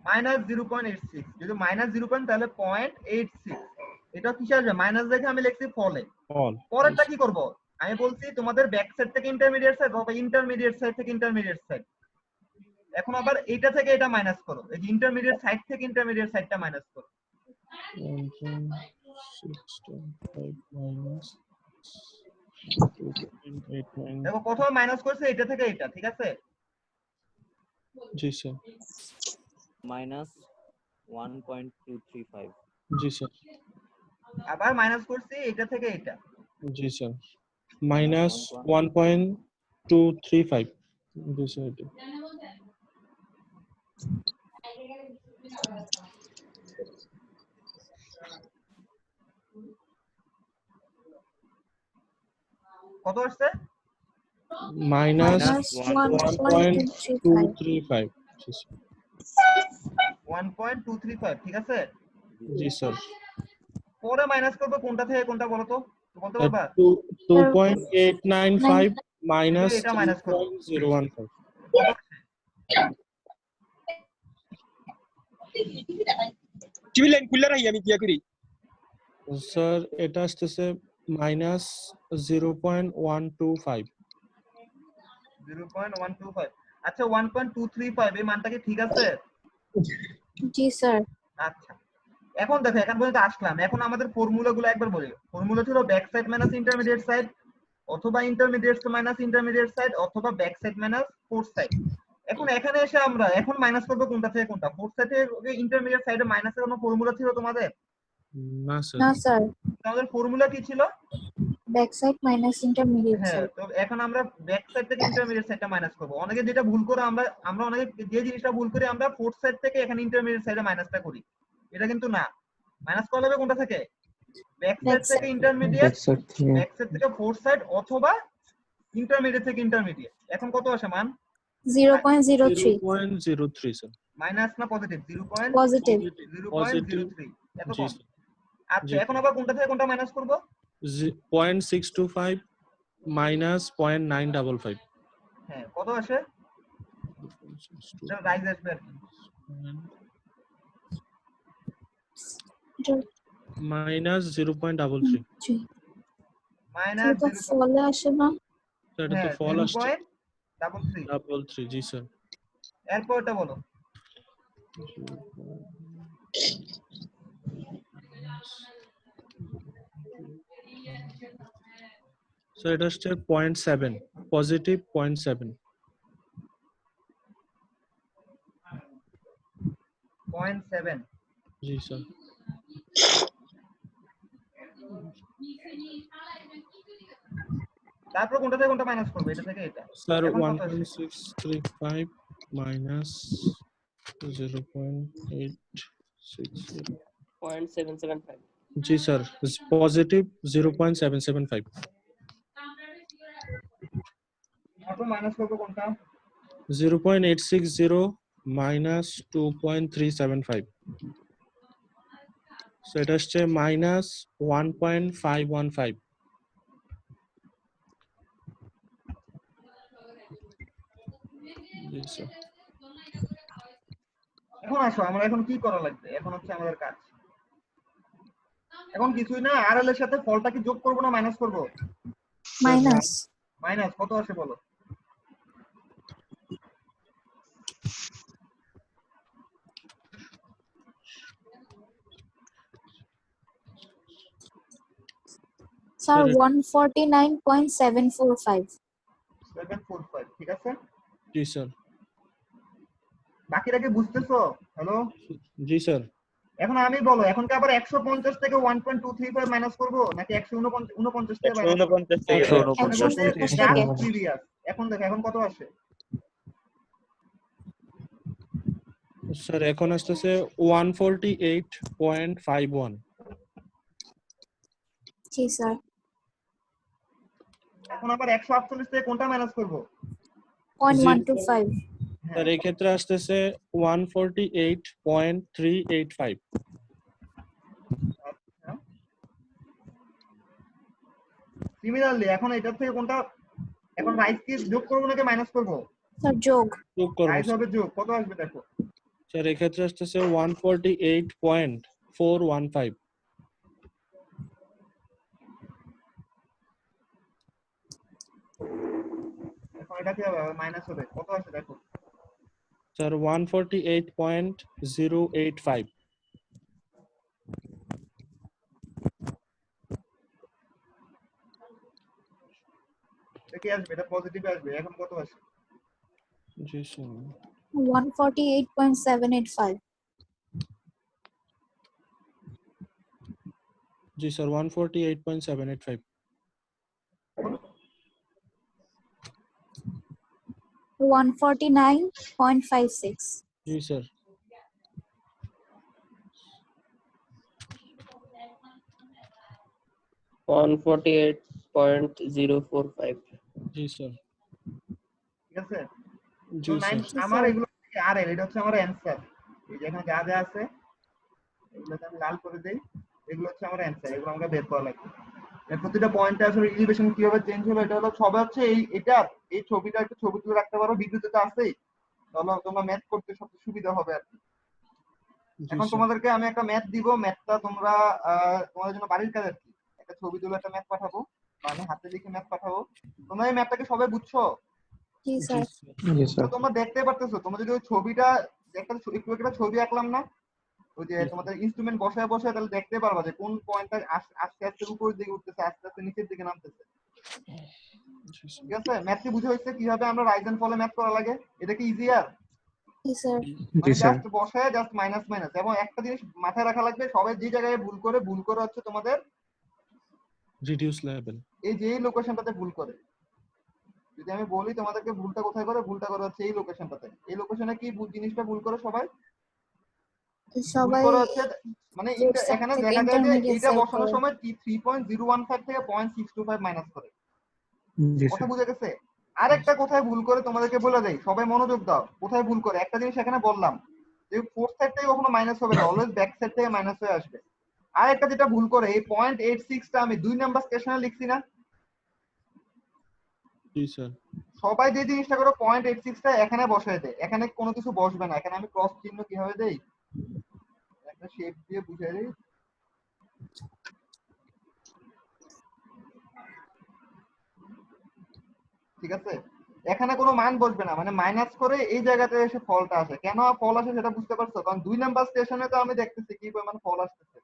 -0.86। যদি -0 তাহলে 0.86। এটা কিসে আসবে? মাইনাস দেখে আমি লিখছি ফলে। all পরেরটা কি করব? আমি বলছি তোমাদের ব্যাক সাইড থেকে ইন্টারমিডিয়েট সাইড অথবা ইন্টারমিডিয়েট সাইড থেকে ইন্টারমিডিয়েট সাইড। এখন আবার এটা থেকে এটা মাইনাস করো, এই যে ইন্টারমিডিয়েট সাইড থেকে ইন্টারমিডিয়েট সাইডটা মাইনাস করো। 1.625 minus 2.89 দেখো প্রথমে মাইনাস করছে এটা থেকে এটা, ঠিক আছে? জি স্যার মাইনাস 1.235 জি স্যার আবার মাইনাস করছি এটা থেকে এটা। জি স্যার minus 1.235 জি স্যার এটা কত আসছে? minus Minus 1.235 জি স্যার 1.235, ঠিক আছে? জি স্যার পরে মাইনাস করবে কোনটা থেকে কোনটা বলো তো, বলতে পারবা? 2.895 minus এটা মাইনাস করো। 3.015 টিভি লাইন খুলে রাখি আমি কি করি? স্যার এটা আসতেছে minus 0.125 0.125। আচ্ছা 1.235 এই মানটা কি ঠিক আছে? জি স্যার। আচ্ছা এখন দেখো এখন পর্যন্ত আসলাম, এখন আমাদের ফর্মুলাগুলো একবার বলি। ফর্মুলা ছিল back side minus intermediate side অথবা ইন্টারমিডিয়েট মাইনাস ইন্টারমিডিয়েট সাইড অথবা back side minus fourth side. এখন এখানে এসে আমরা এখন মাইনাস করব কোনটা থেকে কোনটা? ফোর্থ সাইড থেকে ইন্টারমিডিয়েট সাইডে মাইনাসের কোনো ফর্মুলা ছিল তোমাদের? না স্যার না স্যার, আমাদের ফর্মুলা কি ছিল? ব্যাক সাইড মাইনাস ইন্টারমিডিয়েট হ্যাঁ, সাইড। তো এখন আমরা ব্যাক সাইড থেকে ইন্টারমিডিয়েট সাইডটা মাইনাস করব। অনেকে যেটা ভুল করে আমরা অনেকে যে জিনিসটা ভুল করি আমরা ফোর্থ সাইড থেকে এখানে ইন্টারমিডিয়েট সাইডে মাইনাসটা করি। এটা কিন্তু না, মাইনাস করা হবে কোনটা থেকে? ব্যাক সাইড Back থেকে side. ইন্টারমিডিয়েট, ব্যাক সাইড থেকে ব্যাক সাইড থেকে ফোর্থ সাইড অথবা ইন্টারমিডিয়েট থেকে ইন্টারমিডিয়েট। এখন কত আসে মান? 0.03 0.03 স্যার মাইনাস না পজিটিভ? পজিটিভ। 0.03 এত জি কম। স্যার আচ্ছা জি। এখন আবার কোনটা থেকে কোনটা মাইনাস করব? 0.625 minus 0.955 হ্যাঁ কত আসে? এটা রাইজ আসবে আর কি। minus 0.33 জি। মাইনাস এটা ফলে আসে না? এটা তো ফল আসছে 0.33। 33 জি স্যার এরপর এটা বলো। স্যার এটা হচ্ছে 0.7 পজিটিভ 0.7 0.7। জি স্যার তারপর কোনটা থেকে কোনটা মাইনাস করবে? এটা থেকে এটা। স্যার এখন কত আসে? 1.635 minus 0.860 0.775 জি স্যার পজিটিভ 0.775 তারপর মাইনাস করবে কোনটা? 0.860 minus 2.375 সো এটা হচ্ছে minus 1.515 জি স্যার এখন আসো আমরা এখন কি করা লাগবে? এখন হচ্ছে আমাদের কাজ। এখন কিছুই না, আরএল এর সাথে ফলটা কি যোগ করব না মাইনাস করব? মাইনাস। মাইনাস কত আসে বলো? স্যার 149.745। 745, ঠিক আছে? জি স্যার বাকিটা কি বুঝতেছো? হ্যালো জি স্যার এখন আমি বলো, এখন কি আবার 150 থেকে 1.235 মাইনাস করব নাকি 149 থেকে মাইনাস করব? 149 থেকে 149 থেকে। প্রিভিয়াস। এখন দেখো এখন কত আসে? স্যার এখন আসতেছে 148.51 জি স্যার। এখন আবার 148 থেকে কোনটা মাইনাস করব? 0.125। স্যার এই ক্ষেত্রে আসতেছে 148.385 সিমিলারলি এখন এটা থেকে কোনটা, এখন রাইজ কি যোগ করব নাকি মাইনাস করব? স্যার যোগ। যোগ করব রাইজ হবে যোগ, কত আসবে দেখো? স্যার এই ক্ষেত্রে আসতেছে 148.415 এখন এটা কি হবে মাইনাস হবে কত আসে দেখো স্যার 148.085 কি আসবে এটা পজিটিভ আসবে এখন কত আসে জি স্যার 148.785. জি স্যার 148.785 149.56. জি স্যার 148.045. জি স্যার ঠিক আছে জি তো স্যার 9 আমার এগুলো আর এটা হচ্ছে আমার অ্যানসার এই যে এখানে যা যা আছে এগুলোকে আমি লাল করে দেই এগুলো হচ্ছে আমার অ্যানসার এগুলো আমাকে বের করা লাগবে এর প্রতিটা পয়েন্টে আসলে এলিভেশন কিভাবে চেঞ্জ হলো এটা হলো সব হচ্ছে এটা এই ছবিটা একটু ছবি তুলে রাখতে পারো ভিডিওতে তো আছেই তাহলে তোমরা ম্যাথ করতে সবচেয়ে সুবিধা হবে আর কি জি এখন স্যার তোমাদেরকে আমি একটা ম্যাথ দিব ম্যাথটা তোমরা তোমাদের জন্য বাড়ির কাজ আর কি একটা ছবি তুলে একটা ম্যাথ পাঠাবো বা আমি হাতে লিখে ম্যাথ পাঠাবো তোমরা এই ম্যাথটাকে সবাই বুঝছো জি জি স্যার। স্যার জি তো স্যার তোমরা দেখতে পারতেছো তোমরা যদি ওই ছবিটা একটু একটা ছবি আঁকলাম না ওই যে জি তোমাদের ইনস্ট্রুমেন্ট বসায় বসায় তাহলে দেখতে পারবা যে কোন পয়েন্টটা আস্তে আস্তে উপরের দিকে উঠতেছে আস্তে আস্তে নিচের দিকে নামতেছে জি স্যার ঠিক আছে ম্যাথ কি বুঝে হয়েছে কিভাবে আমরা রাইজ এন্ড ফলে ম্যাথ করা লাগে এটা কি ইজিয়ার জি স্যার। জি মানে স্যার জাস্ট বসায় জাস্ট মাইনাস মাইনাস এবং একটা জিনিস মাথায় রাখা লাগবে সবাই যে জায়গায় ভুল করে হচ্ছে তোমাদের রিডিউস লেভেল এই যে এই লোকেশনটাতে ভুল করে যদি আমি বলি তোমাদেরকে ভুলটা কোথায় করে ভুলটা করে হচ্ছে এই লোকেশনটাতে এই লোকেশনে কি জিনিসটা ভুল করে সবাই ভুল সবাই করে হচ্ছে মানে ফোর্থ সাইড এখানে থেকে দেখা যায় যে ইন্টারমিডিয়েট এইটা সাইড বসানোর করে। সময় 3.015 থেকে 0.625 মাইনাস করে জি কথা স্যার বুঝে গেছে আরেকটা কোথায় ভুল করে তোমাদেরকে বলে দেই সবাই মনোযোগ দাও কোথায় ভুল করে একটা জিনিস এখানে বললাম যে ফোর্থ সাইড থেকে কখনো মাইনাস হবে না অলওয়েজ ব্যাক সাইড থেকে মাইনাস হয়ে আসবে আর একটা যেটা ভুল করে এই 0.86 টা আমি 2 নাম্বার স্টেশনে লিখছি না জি স্যার সবাই যে জিনিসটা করো 0.86 টা এখানে বসায় দেয় এখানে কোনো কিছু বসবে না এখানে আমি ক্রস চিহ্ন কিভাবে দেই একটা শেপ দিয়ে বুঝিয়ে দেই ঠিক আছে এখানে কোনো মান বসবে না মানে মাইনাস করে এই জায়গাতে এসে ফলটা আসে কেন ফল আসে সেটা বুঝতে পারছো কারণ 2 নাম্বার স্টেশনে তো আমি দেখতেছি কি পরিমাণ ফল আসতেছে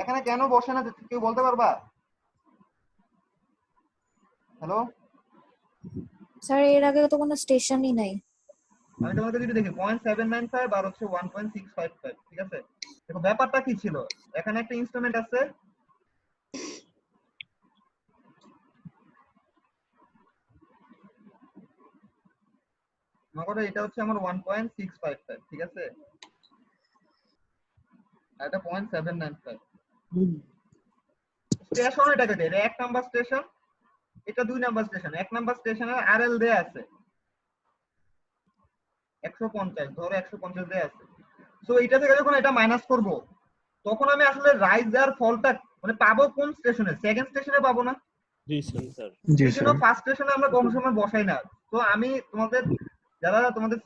এখানে কেন বসে না কেউ বলতে পারবা হ্যালো স্যার এর আগে তো কোনো স্টেশনই নাই। আমি তোমাকে যদি দেখি 0.795 আর হচ্ছে 1.655 ঠিক আছে দেখো ব্যাপারটা কি ছিল এখানে একটা ইনস্ট্রুমেন্ট আছে মনে করো এটা হচ্ছে আমার 1.655 ঠিক আছে আর এটা 0.795 স্টেশন এটাকে দেয় এটা 1 নাম্বার স্টেশন এটা 2 নাম্বার স্টেশন 1 নাম্বার স্টেশনের আরএল দেয়া আছে 150 ধরো 150 দেয়া আছে সো এটা থেকে যখন এটা মাইনাস করব তখন আমি আসলে রাইজ আর ফলটা মানে পাবো কোন স্টেশনে সেকেন্ড স্টেশনে পাবো না জি স্যার জি এই জন্য স্যার ফার্স্ট স্টেশনে আমরা কোনো সময় বসাই না তো আমি তোমাদের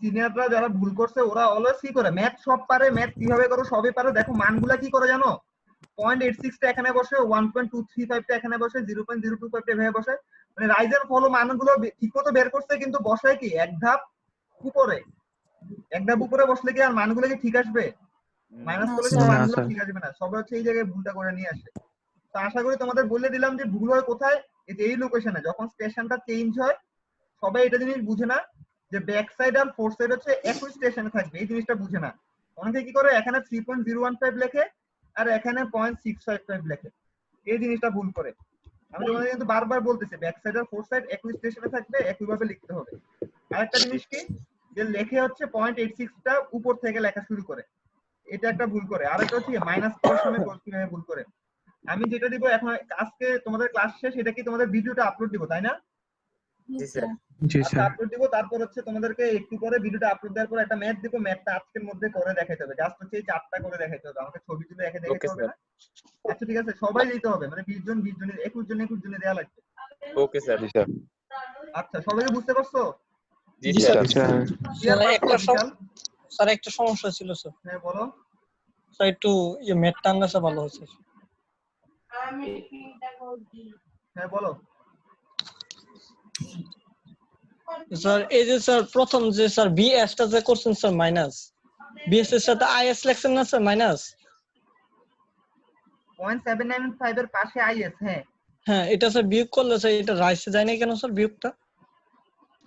সিনিয়ররা যারা ভুল করছে ওরা অলওয়েজ কি করে ম্যাথ সব পারে ম্যাথ কিভাবে করো সবই পারে দেখো মানগুলা কি করে জানো 0.86 টা এখানে বসে 1.235 টা এখানে বসে 0.025 টা এভাবে বসে মানে রাইজের ফলো মানগুলো ঠিক মতো বের করছে কিন্তু বসায় কি এক ধাপ উপরে বসলে কি আর মানগুলো কি ঠিক আসবে মাইনাস না করলে কিন্তু স্যার। না মানগুলো স্যার ঠিক আসবে না সবাই হচ্ছে এই জায়গায় ভুলটা করে নিয়ে আসে তো আশা করি তোমাদের বলে দিলাম যে ভুল হয় কোথায় এই যে এই লোকেশনে যখন স্টেশনটা চেঞ্জ হয় সবাই এটা জিনিস বুঝে না যে ব্যাক সাইড আর ফোর সাইড হচ্ছে একই স্টেশনে থাকবে এই জিনিসটা বুঝে না অনেকে কি করে এখানে 3.015 লেখে আর এখানে 0.655 লেখে এই জিনিসটা ভুল করে আমি তোমাদের কিন্তু বারবার বলতেছি ব্যাক সাইড আর ফোর সাইড একই স্টেশনে থাকবে একইভাবে লিখতে হবে আরেকটা জিনিস কি যে লেখে হচ্ছে 0.86 টা উপর থেকে লেখা শুরু করে এটা একটা ভুল করে আরেকটা হচ্ছে মাইনাস করার সময় কিভাবে ভুল করে আমি যেটা দিব এখন আজকে তোমাদের ক্লাস শেষ এটা কি তোমাদের ভিডিওটা আপলোড দিব তাই না জি স্যার। জি আচ্ছা স্যার আপলোড দিব তারপর হচ্ছে তোমাদেরকে একটু পরে ভিডিওটা আপলোড দেওয়ার পর একটা ম্যাথ দিব ম্যাথটা আজকের মধ্যে করে দেখাইতে হবে জাস্ট হচ্ছে এই 4টা করে দেখাইতে হবে আমাকে ছবি তুলে একে দেখাইতে হবে না আচ্ছা ঠিক আছে সবাই দিতে হবে মানে 20 জন 20 জনের 21 জন 21 জনে দেয়া লাগবে ওকে স্যার জি স্যার আচ্ছা সবাইকে বুঝতে পারছো জি জি স্যার স্যার স্যার একটা সমস্যা ছিল স্যার হ্যাঁ বলো স্যার একটু ম্যাথটা আনলে ভালো হচ্ছে হ্যাঁ বলো স্যার এই যে স্যার প্রথম যে স্যার বিএস টা যে করছেন স্যার মাইনাস বিএস এর সাথে আইএস লেখছেন না স্যার মাইনাস 0.795 এর পাশে আইএস। হ্যাঁ হ্যাঁ এটা স্যার বিয়োগ করলে স্যার এটা রাইসে যায় না কেন স্যার বিয়োগটা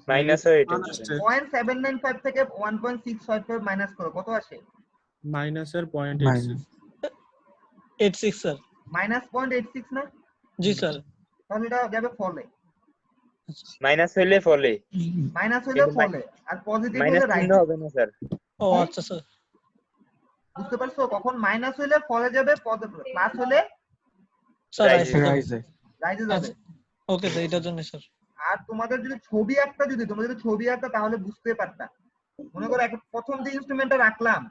মাইনাস হয়ে এটা 0.795 থেকে 1.655 মাইনাস করো, কত আসে? মাইনাসের 0.86 86 স্যার মাইনাস 0.86 না? জি স্যার তাহলে এটা যাবে ফলে, মাইনাস হইলে ফলে মাইনাস হইলে ফলে, আর পজিটিভ মাইনাস হলে রাইট। চিহ্ন হবে না স্যার। ও আচ্ছা স্যার বুঝতে পারছো? কখন মাইনাস হইলে ফলে যাবে, প্লাস হলে স্যার Rise রাইসে রাইজে যাবে। ওকে স্যার এটার জন্য স্যার আর তোমাদের যদি ছবি আঁকতা, যদি তোমরা যদি ছবি আঁকতা তাহলে বুঝতে পারতা। মনে করো প্রথম যে ইনস্ট্রুমেন্টটা রাখলাম,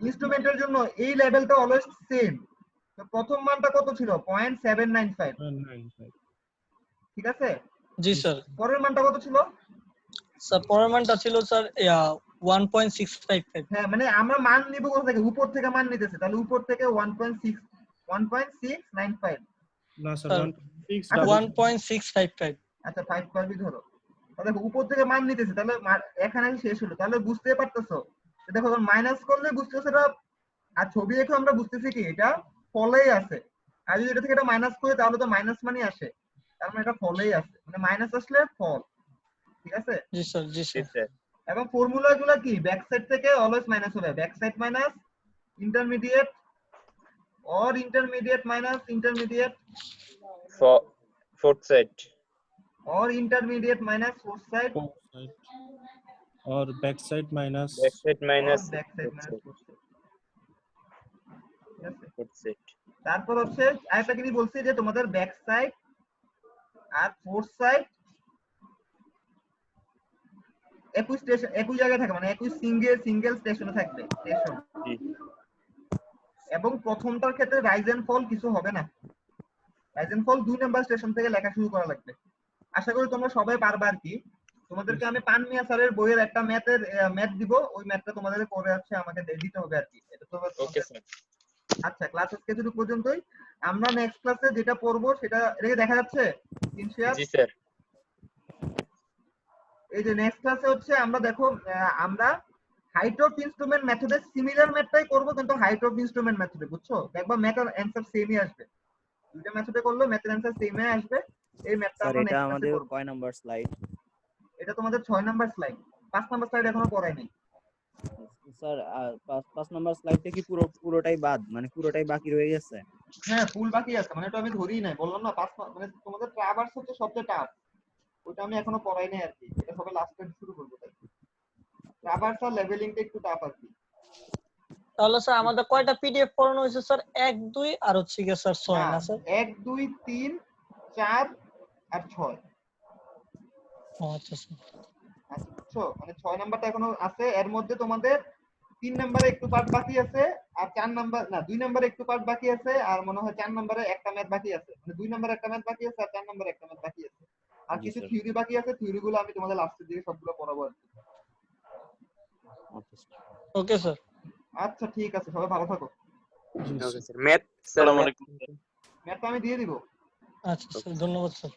ইনস্ট্রুমেন্টের জন্য এই লেভেলটা অলওয়েজ সেম। তো প্রথম মানটা কত ছিল? 0.795, ঠিক আছে? জি স্যার পরের মানটা কত ছিল? স্যার পরের মানটা ছিল স্যার 1.655 হ্যাঁ, মানে আমরা মান নিব কোথা থেকে? উপর থেকে মান নিতেছে, তাহলে উপর থেকে 1.695। না স্যার স্যার 1.655 আচ্ছা 5 পারবি ধরো, তাহলে উপর থেকে মান নিতেছে, তাহলে এখানে শেষ হলো। তাহলে বুঝতে পারতেছো? দেখো মাইনাস করলে বুঝতেছো এটা, আর ছবি দেখে আমরা বুঝতেছি কি এটা ফলেই আছে। আর যদি এটা থেকে এটা মাইনাস করে তাহলে তো মাইনাস মানই আসে, তার মানে এটা ফলেই আছে, মানে মাইনাস আসলে ফল, ঠিক আছে? জি স্যার জি জি স্যার স্যার। এবং ফর্মুলা গুলো কি? ব্যাক সাইড থেকে অলওয়েজ মাইনাস হবে, back side minus intermediate, or intermediate minus intermediate, Fourth side or intermediate minus fourth side, और back side minus or back side minus fourth side। ঠিক আছে? fourth side তারপর হচ্ছে আরেকটা কি বলছি যে তোমাদের ব্যাক সাইড আর ফোর্থ সাইড একই স্টেশন, একই জায়গায় থাকে, মানে একই সিঙ্গেল স্টেশনে থাকবে স্টেশন। জি এবং প্রথমটার ক্ষেত্রে রাইজ এন্ড ফল কিছু হবে না, rise and fall 2 number station থেকে লেখা শুরু করা লাগবে। আশা করি তোমরা সবাই পারবা আর কি। তোমাদেরকে আমি পানমিয়া স্যারের বইয়ের একটা ম্যাথ দিব, ওই ম্যাথটা তোমাদের করে আছে আমাকে দিতে হবে আর কি। এটা তো ওকে স্যার। আচ্ছা, ক্লাস আজকে এতটুকু পর্যন্তই। আমরা নেক্সট ক্লাসে যেটা পড়বো সেটা এটাকে দেখা যাচ্ছে ইনশিয়ার? জি স্যার। এই যে নেক্সট ক্লাসে হচ্ছে আমরা দেখো আমরা হাইট অফ ইনস্ট্রুমেন্ট মেথডে সিমিলার ম্যাথটাই করব, কিন্তু হাইট অফ ইনস্ট্রুমেন্ট মেথডে, বুঝছো? দেখবা ম্যাথের অ্যানসার সেমই আসবে, দুইটা মেথডে করলে ম্যাথের অ্যানসার সেমই আসবে। এই ম্যাথটা আমরা নেক্সট ক্লাসে করব। কয় নাম্বার স্লাইড? এটা তোমাদের 6 নাম্বার স্লাইড, 5 নাম্বার স্লাইড এখনো পড়াই নাই। স্যার 5 নাম্বার স্লাইডটা কি পুরোটাই বাদ, মানে পুরোটাই বাকি রয়ে গেছে? হ্যাঁ, ফুল বাকি আছে, মানে এটা আমি ধরিই নাই, বললাম না 5 মানে তোমাদের ট্রাভার্স হচ্ছে সবচেয়ে টাফ, ওটা আমি এখনো পড়াই নাই আর কি, এটা সবে লাস্টে শুরু করব। তাই ট্রাভার্স আর লেভেলিংটা একটু টাফ আর কি। তাহলে স্যার আমাদের কয়টা পিডিএফ পড়ানো হয়েছে স্যার? 1 2 আর হচ্ছে কি স্যার 6 না স্যার? 1 2 3 4 আর 6। ও আচ্ছা স্যার আচ্ছা বুঝছো, মানে 6 নাম্বারটা এখনো আছে, এর মধ্যে তোমাদের 3 নাম্বারে একটু পার্ট বাকি আছে, আর 4 নাম্বার না 2 নাম্বারে একটু পার্ট বাকি আছে, আর মনে হয় 4 নাম্বারে একটা ম্যাথ বাকি আছে, মানে 2 নাম্বারে একটা ম্যাথ বাকি আছে আর 4 নাম্বারে একটা ম্যাথ বাকি আছে। আর কিছু থিওরি বাকি আছে, থিওরিগুলো আমি তোমাদের লাস্টের দিকে সবগুলো পড়াবো আর কি। Okay sir. আচ্ছা ঠিক আছে, সবাই ভালো থাকো। Okay sir. ম্যাথ স্যার, ম্যাথটা আমি দিয়ে দিব। আচ্ছা স্যার ধন্যবাদ স্যার।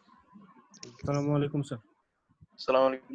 আসসালামু আলাইকুম স্যার। আসসালামু আলাইকুম।